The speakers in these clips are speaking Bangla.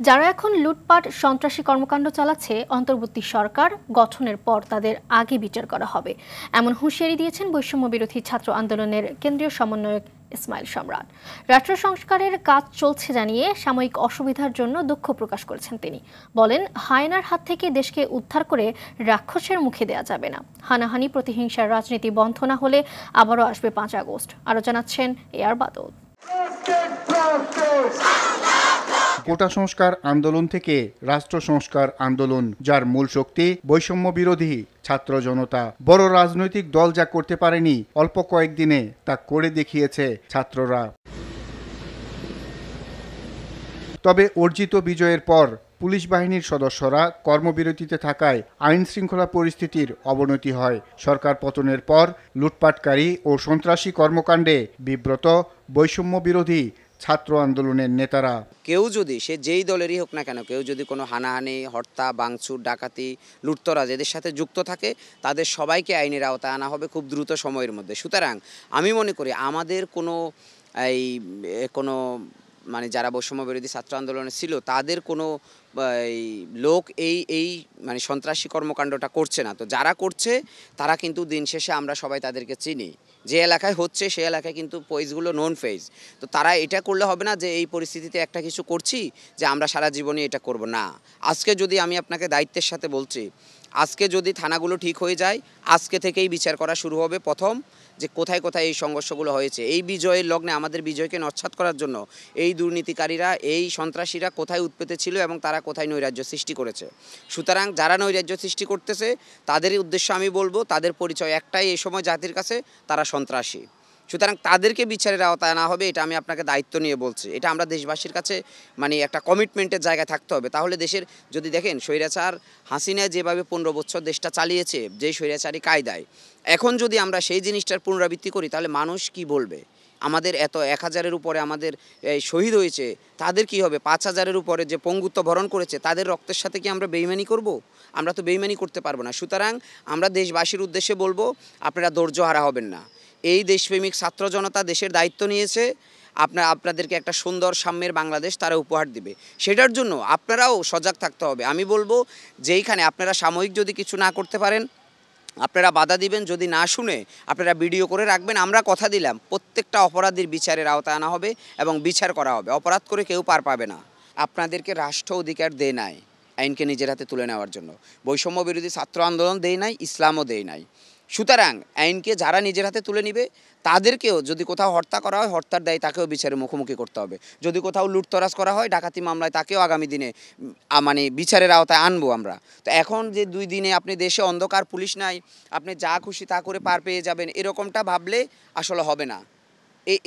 যারা এখন লুটপাট সন্ত্রাসী কর্মকাণ্ড চালাচ্ছে, অন্তর্বর্তী সরকার গঠনের পর তাদের আগে বিচার করা হবে, এমন হুঁশিয়ারি দিয়েছেন বৈষম্য বিরোধী ছাত্র আন্দোলনের কেন্দ্রীয় সমন্বয়ক ইসমাইল সম্রাট। রাষ্ট্র সংস্কারের কাজ চলছে জানিয়ে সাময়িক অসুবিধার জন্য দুঃখ প্রকাশ করেছেন তিনি। বলেন, হায়নার হাত থেকে দেশকে উদ্ধার করে রাক্ষসের মুখে দেয়া যাবে না। হানাহানি প্রতিহিংসার রাজনীতি বন্ধ না হলে আবারও আসবে 5 আগস্ট। আরও জানাচ্ছেন এয়ার বাদল। কোটা সংস্কার আন্দোলন থেকে রাষ্ট্র সংস্কার আন্দোলন, যার মূল শক্তি বৈষম্য বিরোধী ছাত্র জনতা। বড় রাজনৈতিক দল যা করতে পারেনি, অল্প কয়েকদিনে তা করে দেখিয়েছে ছাত্ররা। তবে অর্জিত বিজয়ের পর পুলিশ বাহিনীর সদস্যরা কর্মবিরতিতে থাকায় আইন শৃঙ্খলা পরিস্থিতির অবনতি হয়। সরকার পতনের পর লুটপাটকারী ও সন্ত্রাসী কর্মকাণ্ডে বিব্রত বৈষম্য বিরোধী ছাত্র আন্দোলনের নেতারা। কেউ যদি সে যেই দলেরই হোক না কেন, কেউ যদি কোনো হানাহানি, হত্যা, ভাঙচুর, ডাকাতি, লুটতরাজ এদের সাথে যুক্ত থাকে, তাদের সবাইকে আইনের আওতায় আনা হবে খুব দ্রুত সময়ের মধ্যে। সুতরাং আমি মনে করি আমাদের কোনো মানে যারা বৈষম্য বিরোধী ছাত্র আন্দোলনে ছিল তাদের কোনো লোক এই মানে সন্ত্রাসী কর্মকাণ্ডটা করছে না। তো যারা করছে তারা কিন্তু দিন শেষে আমরা সবাই তাদেরকে চিনি। যে এলাকায় হচ্ছে সে এলাকায় কিন্তু ফেজগুলো নন ফেজ। তো তারা এটা করলে হবে না যে এই পরিস্থিতিতে একটা কিছু করছি যে আমরা সারা জীবনে এটা করব না। আজকে যদি আমি আপনাকে দায়িত্বের সাথে বলছি, আজকে যদি থানাগুলো ঠিক হয়ে যায়, আজকে থেকেই বিচার করা শুরু হবে প্রথম যে কোথায় কোথায় এই সংঘর্ষগুলো হয়েছে। এই বিজয়ের লগ্নে আমাদের বিজয়কে নস্যাৎ করার জন্য এই দুর্নীতিকারীরা, এই সন্ত্রাসীরা কোথায় উৎপেতে ছিল এবং তারা কোথায় নৈরাজ্য সৃষ্টি করেছে। সুতরাং যারা নৈরাজ্য সৃষ্টি করতেছে তাদের উদ্দেশ্য আমি বলবো, তাদের পরিচয় একটাই এই সময় জাতির কাছে, তারা সন্ত্রাসী। সুতরাং তাদেরকে বিচারের আওতায় আনা হবে, এটা আমি আপনাকে দায়িত্ব নিয়ে বলছি। এটা আমরা দেশবাসীর কাছে মানে একটা কমিটমেন্টের জায়গায় থাকতে হবে। তাহলে দেশের যদি দেখেন স্বৈরাচার হাসিনা যেভাবে 15 বছর দেশটা চালিয়েছে যেই স্বৈরাচারী কায়দায়, এখন যদি আমরা সেই জিনিসটার পুনরাবৃত্তি করি তাহলে মানুষ কি বলবে? আমাদের এত 1000-এর উপরে আমাদের শহীদ হয়েছে, তাদের কি হবে? 5000-এর উপরে যে পঙ্গুত্ব বরণ করেছে তাদের রক্তের সাথে কি আমরা বেইমানি করব? আমরা তো বেইমানি করতে পারবো না। সুতরাং আমরা দেশবাসীর উদ্দেশ্যে বলবো, আপনারা ধৈর্য হারা হবেন না। এই দেশপ্রেমিক ছাত্র জনতা দেশের দায়িত্ব নিয়েছে, আপনাদেরকে একটা সুন্দর সাম্যের বাংলাদেশ তারা উপহার দিবে। সেটার জন্য আপনারাও সজাগ থাকতে হবে। আমি বলবো, যেইখানে আপনারা সাময়িক যদি কিছু না করতে পারেন, আপনারা বাধা দিবেন, যদি না শুনে আপনারা ভিডিও করে রাখবেন। আমরা কথা দিলাম প্রত্যেকটা অপরাধীর বিচারের আওতায় আনা হবে এবং বিচার করা হবে। অপরাধ করে কেউ পার পাবে না। আপনাদেরকে রাষ্ট্র অধিকার দেয় নাই আইনকে নিজের হাতে তুলে নেওয়ার জন্য। বৈষম্য বিরোধী ছাত্র আন্দোলন দেয় নাই, ইসলামও দেয় নাই। সুতরাং আইনকে যারা নিজের হাতে তুলে নিবে তাদেরকেও, যদি কোথাও হত্যা করা হয় হত্যার দায় তাকেও বিচারের মুখোমুখি করতে হবে। যদি কোথাও লুটতরাজ করা হয়, ডাকাতি মামলায়, তাকেও আগামী দিনে মানে বিচারের আওতায় আনবো আমরা। তো এখন যে 2 দিনে আপনি দেশে অন্ধকার, পুলিশ নাই, আপনি যা খুশি তা করে পার পেয়ে যাবেন, এরকমটা ভাবলে আসলে হবে না।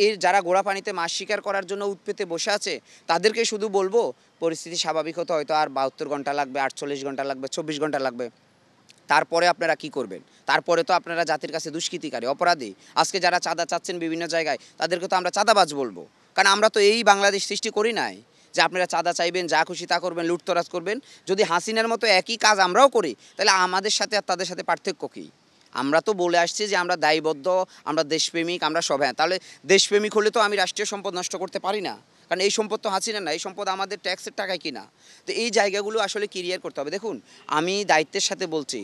এর যারা গোড়া পানিতে মাছ শিকার করার জন্য উৎপেতে বসে আছে তাদেরকে শুধু বলবো, পরিস্থিতি স্বাভাবিক হতে হয়তো আর 72 ঘন্টা লাগবে, 48 ঘন্টা লাগবে, 24 ঘন্টা লাগবে। তারপরে আপনারা কি করবেন? তারপরে তো আপনারা জাতির কাছে দুষ্কৃতিকারী, অপরাধী। আজকে যারা চাঁদা চাচ্ছেন বিভিন্ন জায়গায়, তাদেরকে তো আমরা চাঁদাবাজ বলবো। কারণ আমরা তো এই বাংলাদেশ সৃষ্টি করি নাই যে আপনারা চাঁদা চাইবেন, যা খুশি তা করবেন, লুটতরাজ করবেন। যদি হাসিনার মতো একই কাজ আমরাও করি, তাহলে আমাদের সাথে আর তাদের সাথে পার্থক্য কী? আমরা তো বলে আসছি যে আমরা দায়বদ্ধ, আমরা দেশপ্রেমিক, আমরা সব। হ্যাঁ, তাহলে দেশপ্রেমিক হলে তো আমি রাষ্ট্রীয় সম্পদ নষ্ট করতে পারি না, কারণ এই সম্পদ তো হাসিনা না, এই সম্পদ আমাদের ট্যাক্সের টাকায় কিনা। তো এই জায়গাগুলো আসলে ক্লিয়ার করতে হবে। দেখুন, আমি দায়িত্বের সাথে বলছি,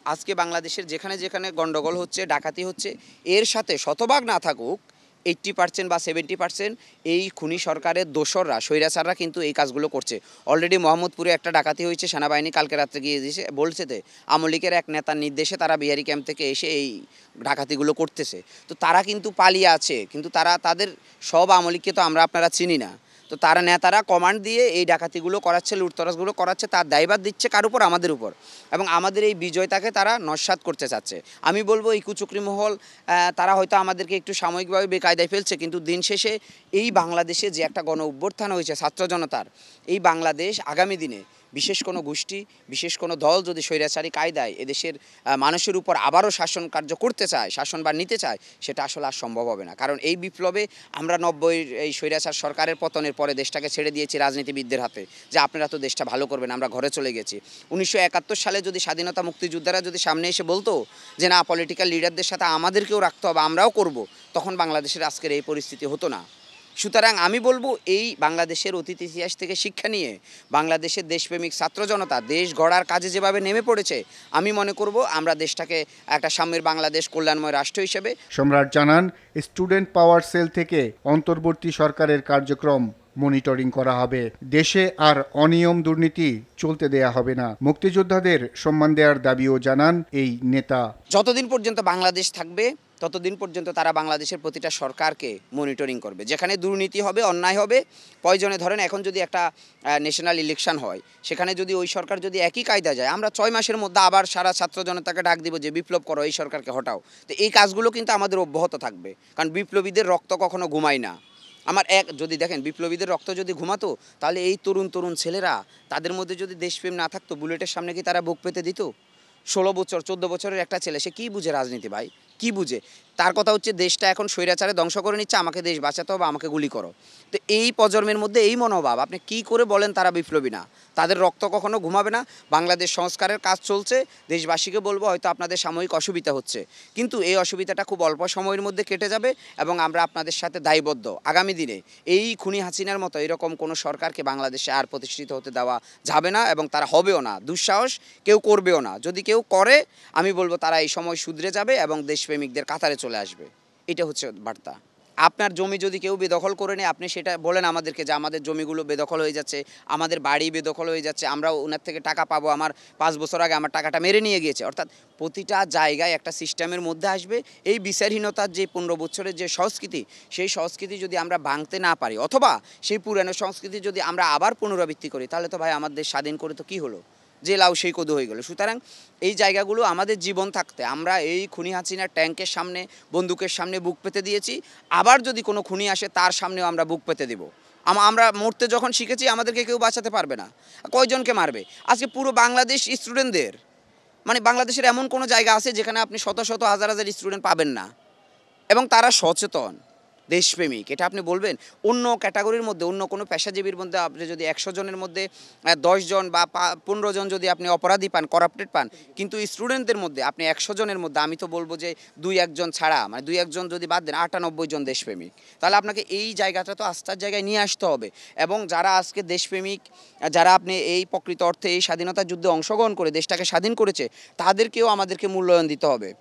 আজকে বাংলাদেশের যেখানে যেখানে গণ্ডগোল হচ্ছে, ডাকাতি হচ্ছে, এর সাথে শতভাগ না থাকুক 80% বা 70% এই খুনি সরকারের দোসররা, স্বৈরাচাররা কিন্তু এই কাজগুলো করছে। অলরেডি মোহাম্মদপুরে একটা ডাকাতি হয়েছে, সেনাবাহিনী কালকে রাত্রে গিয়ে দিয়েছে, বলছে যে আওয়ামী লীগের এক নেতার নির্দেশে তারা বিহারি ক্যাম্প থেকে এসে এই ডাকাতিগুলো করতেছে। তো তারা কিন্তু পালিয়ে আছে, কিন্তু তাদের সব আওয়ামী লীগকে তো আপনারা চিনি না। তো তারা নেতারা কমান্ড দিয়ে এই ডাকাতিগুলো করাচ্ছে, লুটতরাজগুলো করাচ্ছে, তার দায়ভার দিচ্ছে কার উপর? আমাদের উপর। এবং আমাদের এই বিজয়টাকে তারা নস্যাৎ করতে চাচ্ছে। আমি বলবো, এই কুচক্রী মহল তারা হয়তো আমাদেরকে একটু সাময়িকভাবে বেকায়দায় ফেলছে, কিন্তু দিন শেষে এই বাংলাদেশে যে একটা গণ অভ্যুত্থান হয়েছে ছাত্র জনতার, এই বাংলাদেশ আগামী দিনে বিশেষ কোনো গোষ্ঠী, বিশেষ কোনো দল যদি স্বৈরাচারী কায়দায় এদেশের মানুষের উপর আবারও শাসন কার্য করতে চায়, শাসনভার নিতে চায়, সেটা আসলে আর সম্ভব হবে না। কারণ এই বিপ্লবে আমরা 90-এর এই স্বৈরাচার সরকারের পতনের পরে দেশটাকে ছেড়ে দিয়েছি রাজনীতিবিদদের হাতে, যে আপনারা তো দেশটা ভালো করবেন, আমরা ঘরে চলে গেছি। 1971 সালে যদি স্বাধীনতা মুক্তিযোদ্ধারা যদি সামনে এসে বলতো যে না, পলিটিক্যাল লিডারদের সাথে আমাদেরকেও রাখতে হবে, আমরাও করব, তখন বাংলাদেশের আজকের এই পরিস্থিতি হতো না। সুতরাং আমি বলবো এই বাংলাদেশের অতীত ইতিহাস থেকে শিক্ষা নিয়ে বাংলাদেশের দেশপ্রেমিক ছাত্র জনতা দেশ গড়ার কাজে যেভাবে নেমে পড়েছে, আমি মনে করব আমরা দেশটাকে একটা সাম্যের বাংলাদেশ, কল্যাণময় রাষ্ট্র হিসেবে। সম্রাট জানান, স্টুডেন্ট পাওয়ার সেল থেকে অন্তর্বর্তী সরকারের কার্যক্রম মনিটরিং করা হবে। দেশে আর অনিয়ম দুর্নীতি চলতে দেয়া হবে না। মুক্তিযোদ্ধাদের সম্মান দেওয়ার দাবিও জানান এই নেতা। যতদিন পর্যন্ত বাংলাদেশ থাকবে ততদিন পর্যন্ত তারা বাংলাদেশের প্রতিটা সরকারকে মনিটরিং করবে। যেখানে দুর্নীতি হবে, অন্যায় হবে, প্রয়োজনে ধরেন এখন যদি একটা ন্যাশনাল ইলেকশন হয়, সেখানে যদি ওই সরকার যদি একই কায়দা যায়, আমরা 6 মাসের মধ্যে আবার সারা ছাত্র জনতাকে ডাক দিব যে বিপ্লব করো, এই সরকারকে হটাও। তো এই কাজগুলো কিন্তু আমাদের অব্যাহত থাকবে, কারণ বিপ্লবীদের রক্ত কখনো ঘুমায় না। যদি দেখেন বিপ্লবীদের রক্ত যদি ঘুমাতো, তাহলে এই তরুণ ছেলেরা, তাদের মধ্যে যদি দেশপ্রেম না থাকতো, বুলেটের সামনে কি তারা বুক পেতে দিত? 16 বছর 14 বছরের একটা ছেলে, সে কী বুঝে রাজনীতি ভাই, কি বুঝে? তার কথা হচ্ছে দেশটা এখন স্বৈরাচারে ধ্বংস করে নিচ্ছে, আমাকে দেশ বাঁচাতে হবে, আমাকে গুলি করো। তো এই প্রজন্মের মধ্যে এই মনোভাব, আপনি কি করে বলেন তারা বিপ্লবী না? তাদের রক্ত কখনো ঘুমাবে না। বাংলাদেশ সংস্কারের কাজ চলছে, দেশবাসীকে বলবো হয়তো আপনাদের সাময়িক অসুবিধা হচ্ছে, কিন্তু এই অসুবিধাটা খুব অল্প সময়ের মধ্যে কেটে যাবে এবং আমরা আপনাদের সাথে দায়বদ্ধ। আগামী দিনে এই খুনি হাসিনার মতো এরকম কোনো সরকারকে বাংলাদেশে আর প্রতিষ্ঠিত হতে দেওয়া যাবে না এবং তারা হবেও না। দুঃসাহস কেউ করবেও না। যদি কেউ করে, আমি বলবো তারা এই সময় শুধরে যাবে এবং দেশপ্রেমিকদের কাতারে চলে আসবে। এটা হচ্ছে বার্তা। আপনার জমি যদি কেউ বেদখল করে নেয়, আপনি সেটা বলেন আমাদেরকে যে আমাদের জমিগুলো বেদখল হয়ে যাচ্ছে, আমাদের বাড়ি বেদখল হয়ে যাচ্ছে, আমরা ওনার থেকে টাকা পাবো, আমার 5 বছর আগে আমার টাকাটা মেরে নিয়ে গিয়েছে। অর্থাৎ প্রতিটা জায়গায় একটা সিস্টেমের মধ্যে আসবে। এই বিচারহীনতার যে 15 বছরের যে সংস্কৃতি, সেই সংস্কৃতি যদি আমরা ভাঙতে না পারি, অথবা সেই পুরানো সংস্কৃতি যদি আমরা আবার পুনরাবৃত্তি করি, তাহলে তো ভাই আমাদের স্বাধীন করে তো কী হলো? যে লাউ সেই কদু হয়ে গেল। সুতরাং এই জায়গাগুলো আমাদের জীবন থাকতে আমরা এই খুনি হাসিনার ট্যাঙ্কের সামনে, বন্দুকের সামনে বুক পেতে দিয়েছি। আবার যদি কোনো খুনি আসে, তার সামনেও আমরা বুক পেতে দেব। আমরা মরতে যখন শিখেছি, আমাদেরকে কেউ বাঁচাতে পারবে না। কয়জনকে মারবে? আজকে পুরো বাংলাদেশ স্টুডেন্টদের, মানে বাংলাদেশের এমন কোনো জায়গা আছে যেখানে আপনি শত শত হাজার হাজার স্টুডেন্ট পাবেন না, এবং তারা সচেতন, দেশপ্রেমিক। এটা আপনি বলবেন অন্য ক্যাটাগরির মধ্যে, অন্য কোনো পেশাজীবীর মধ্যে আপনি যদি 100 জনের মধ্যে 10 জন বা 15 জন যদি আপনি অপরাধী পান, করাপ্টেড পান, কিন্তু স্টুডেন্টদের মধ্যে আপনি 100 জনের মধ্যে, আমি তো বলবো যে 2-1 জন ছাড়া, মানে 2-1 জন যদি বাদ দেন, 98 জন দেশপ্রেমিক। তাহলে আপনাকে এই জায়গাটা তো আস্থার জায়গায় নিয়ে আসতে হবে। এবং যারা আজকে দেশপ্রেমিক, যারা আপনি এই প্রকৃত অর্থে এই স্বাধীনতা যুদ্ধে অংশগ্রহণ করে দেশটাকে স্বাধীন করেছে, তাদেরকেও আমাদেরকে মূল্যায়ন দিতে হবে।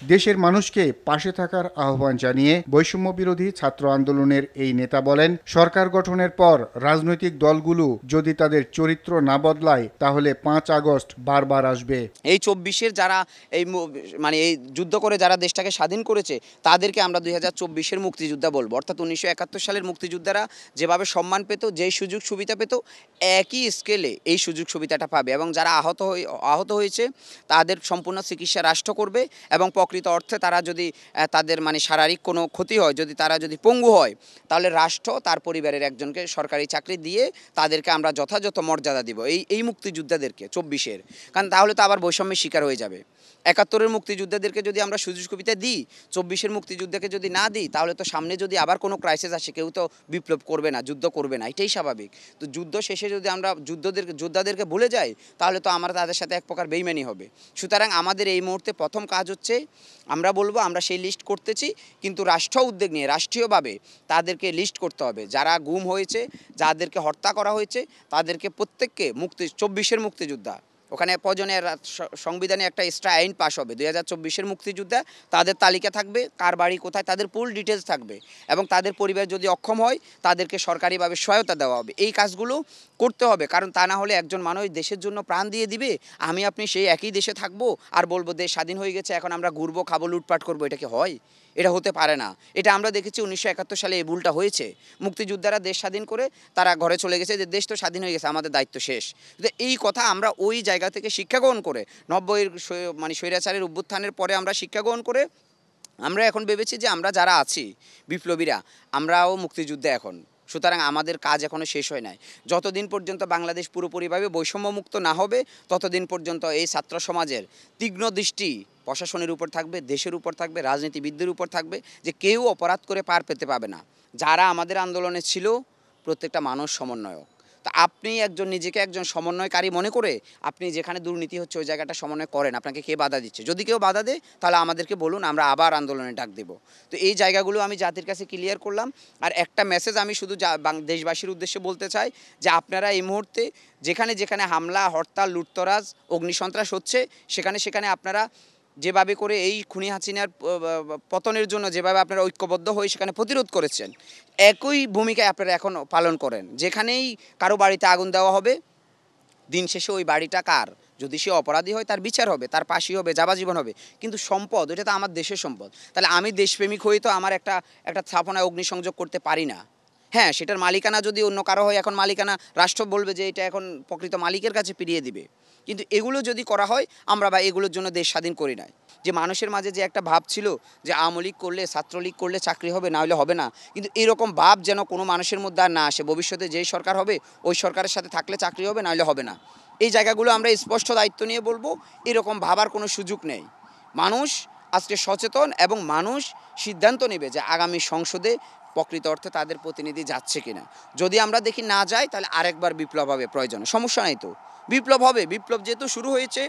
দেশের মানুষকে পাশে থাকার আহ্বান জানিয়ে বৈষম্য বিরোধী ছাত্র আন্দোলনের এই নেতা বলেন, সরকার গঠনের পর রাজনৈতিক দলগুলো যদি তাদের চরিত্র না বদলায়, তাহলে 5 আগস্ট বারবার আসবে। এই 24-এর যারা এই যুদ্ধ করে যারা দেশটাকে স্বাধীন করেছে, তাদেরকে আমরা 2024-এর মুক্তিযোদ্ধা বলবো। অর্থাৎ 1971 সালের মুক্তিযোদ্ধারা যেভাবে সম্মান পেত, যেই সুযোগ সুবিধা পেত, একই স্কেলে এই সুযোগ সুবিধাটা পাবে। এবং যারা আহত হয়েছে, তাদের সম্পূর্ণ চিকিৎসা রাষ্ট্র করবে। এবং প্রকৃত অর্থে তারা যদি তাদের শারীরিক কোনো ক্ষতি হয়, যদি তারা যদি পঙ্গু হয়, তাহলে রাষ্ট্র তার পরিবারের একজনকে সরকারি চাকরি দিয়ে তাদেরকে আমরা যথাযথ মর্যাদা দিব, এই মুক্তিযোদ্ধাদেরকে 24-এর। কারণ তাহলে তো আবার বৈষম্যের শিকার হয়ে যাবে। 71-এর মুক্তিযোদ্ধাদেরকে যদি আমরা সুযোগ সুবিধা দিই, 24-এর মুক্তিযোদ্ধাকে যদি না দিই, তাহলে তো সামনে যদি আবার কোনো ক্রাইসিস আসে, কেউ তো বিপ্লব করবে না, যুদ্ধ করবে না, এটাই স্বাভাবিক। তো যুদ্ধ শেষে যদি আমরা যোদ্ধাদেরকে ভুলে যাই, তাহলে তো আমরা তাদের সাথে এক প্রকার বেইমানি হবে। সুতরাং আমাদের এই মুহূর্তে প্রথম কাজ হচ্ছে, আমরা বলবো আমরা সেই লিস্ট করতেছি, কিন্তু রাষ্ট্র উদ্যোগ নিয়ে রাষ্ট্রীয়ভাবে তাদেরকে লিস্ট করতে হবে। যারা গুম হয়েছে, যাদেরকে হত্যা করা হয়েছে, তাদেরকে প্রত্যেককে 24-এর মুক্তিযোদ্ধা, ওখানে প্রয়োজনের সংবিধানে একটা এক্সট্রা আইন পাস হবে, 2024-এর মুক্তিযোদ্ধা, তাদের তালিকা থাকবে, কার বাড়ি কোথায়, তাদের ফুল ডিটেলস থাকবে। এবং তাদের পরিবার যদি অক্ষম হয়, তাদেরকে সরকারিভাবে সহায়তা দেওয়া হবে। এই কাজগুলো করতে হবে, কারণ তা না হলে একজন মানুষ দেশের জন্য প্রাণ দিয়ে দিবে, আমি আপনি সেই একই দেশে থাকবো আর বলবো দেশ স্বাধীন হয়ে গেছে, এখন আমরা ঘুরবো, খাবো, লুটপাট করবো। এটা কি হয়? এটা হতে পারে না। এটা আমরা দেখেছি 1971 সালে এই ভুলটা হয়েছে। মুক্তিযোদ্ধারা দেশ স্বাধীন করে তারা ঘরে চলে গেছে, যে দেশ তো স্বাধীন হয়ে গেছে, আমাদের দায়িত্ব শেষ। তো এই কথা আমরা ওই জায়গা থেকে শিক্ষা গ্রহণ করে, 90-এর স্বৈরাচারের অভ্যুত্থানের পরে আমরা শিক্ষা গ্রহণ করে আমরা এখন ভেবেছি যে আমরা যারা আছি বিপ্লবীরা, আমরাও মুক্তিযুদ্ধে এখন। সুতরাং আমাদের কাজ এখনও শেষ হয় নাই। যতদিন পর্যন্ত বাংলাদেশ পুরোপুরিভাবে বৈষম্যমুক্ত না হবে, ততদিন পর্যন্ত এই ছাত্র সমাজের তীক্ষ্ণ দৃষ্টি প্রশাসনের উপর থাকবে, দেশের উপর থাকবে, রাজনীতিবিদদের উপর থাকবে, যে কেউ অপরাধ করে পার পেতে পাবে না। যারা আমাদের আন্দোলনে ছিল, প্রত্যেকটা মানুষ সমন্বয়ক। তো আপনি নিজেকে একজন সমন্বয়কারী মনে করে আপনি যেখানে দুর্নীতি হচ্ছে ওই জায়গাটা সমন্বয় করেন, আপনাকে কে বাধা দিচ্ছে? যদি কেউ বাধা দেয় তাহলে আমাদেরকে বলুন, আমরা আবার আন্দোলনে ডাক দেব। তো এই জায়গাগুলো আমি জাতির কাছে ক্লিয়ার করলাম। আর একটা মেসেজ আমি শুধু দেশবাসীর উদ্দেশ্যে বলতে চাই যে আপনারা এই মুহূর্তে যেখানে যেখানে হামলা, হরতাল, লুটতরাজ, অগ্নিসন্ত্রাস হচ্ছে সেখানে আপনারা যেভাবে করে এই খুনি হাসিনার পতনের জন্য যেভাবে আপনারা ঐক্যবদ্ধ হয়ে সেখানে প্রতিরোধ করেছেন, একই ভূমিকায় আপনারা এখন পালন করেন। যেখানেই কারো বাড়িতে আগুন দেওয়া হবে, দিন শেষে ওই বাড়িটা কার? যদি সে অপরাধী হয় তার বিচার হবে, তার ফাঁসি হবে, যাবজ্জীবন হবে। কিন্তু সম্পদ, এটা তো আমার দেশের সম্পদ। তাহলে আমি দেশপ্রেমিক হয়ে তো আমার একটা স্থাপনায় অগ্নিসংযোগ করতে পারি না। হ্যাঁ, সেটার মালিকানা যদি অন্য কারো হয়, এখন মালিকানা রাষ্ট্র বলবে যে এটা এখন প্রকৃত মালিকের কাছে ফিরিয়ে দিবে। কিন্তু এগুলো যদি করা হয়, আমরা এগুলোর জন্য দেশ স্বাধীন করি নাই। যে মানুষের মাঝে যে একটা ভাব ছিল যে আওয়ামী লীগ করলে, ছাত্রলীগ করলে চাকরি হবে, না হলে হবে না, কিন্তু এরকম ভাব যেন কোনো মানুষের মধ্যে আর না আসে। ভবিষ্যতে যেই সরকার হবে ওই সরকারের সাথে থাকলে চাকরি হবে, না হলে হবে না। এই জায়গাগুলো আমরা স্পষ্ট দায়িত্ব নিয়ে বলবো, এরকম ভাবার কোনো সুযোগ নেই। মানুষ আজকে সচেতন এবং মানুষ সিদ্ধান্ত নেবে যে আগামী সংসদে প্রকৃত অর্থে তাদের প্রতিনিধি যাচ্ছে কিনা। যদি আমরা দেখি না যায়, তাহলে আরেকবার বিপ্লব হবে প্রয়োজনে, সমস্যা নাই তো। বিপ্লব হবে, বিপ্লব যেহেতু শুরু হয়েছে,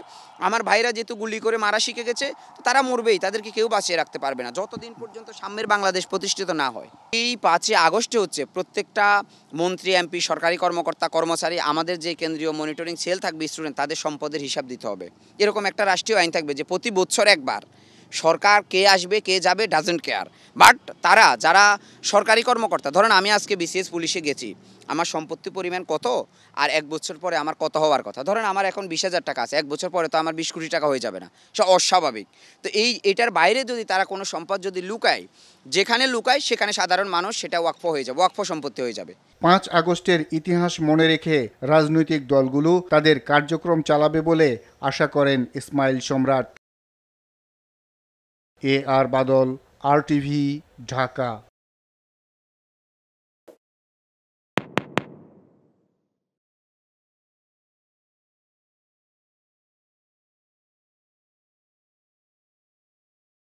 আমার ভাইরা যেহেতু গুলি করে মারা শিখে গেছে, তো তারা মরবেই, তাদেরকে কেউ বাঁচিয়ে রাখতে পারবে না যতদিন পর্যন্ত সাম্যের বাংলাদেশ প্রতিষ্ঠিত না হয়। এই 5ই আগস্টে হচ্ছে প্রত্যেকটা মন্ত্রী, এমপি, সরকারি কর্মকর্তা, কর্মচারী, আমাদের যে কেন্দ্রীয় মনিটরিং সেল থাকবে স্টুডেন্ট, তাদের সম্পদের হিসাব দিতে হবে। এরকম একটা রাষ্ট্রীয় আইন থাকবে যে প্রতি বছর একবার সরকার কে আসবে কে যাবে ডাজেন্ট কেয়ার, বাট তারা যারা সরকারি কর্মকর্তা, ধরেন আমি আজকে বিসিএস পুলিশে গেছি, আমার সম্পত্তি পরিমাণ কত, আর 1 বছর পরে আমার কত হওয়ার কথা। ধরেন আমার এখন 20,000 টাকা আছে, 1 বছর পরে তো আমার 20 কোটি টাকা হয়ে যাবে না, সে অস্বাভাবিক। তো এটার বাইরে যদি তারা কোনো সম্পদ যদি লুকায়, যেখানে লুকায় সেখানে সাধারণ মানুষ সেটা ওয়াকফ হয়ে যাবে, ওয়াকফ সম্পত্তি হয়ে যাবে। 5 আগস্টের ইতিহাস মনে রেখে রাজনৈতিক দলগুলো তাদের কার্যক্রম চালাবে বলে আশা করেন ইসমাইল সম্রাট। আর বাদল, RTV, ঢাকা।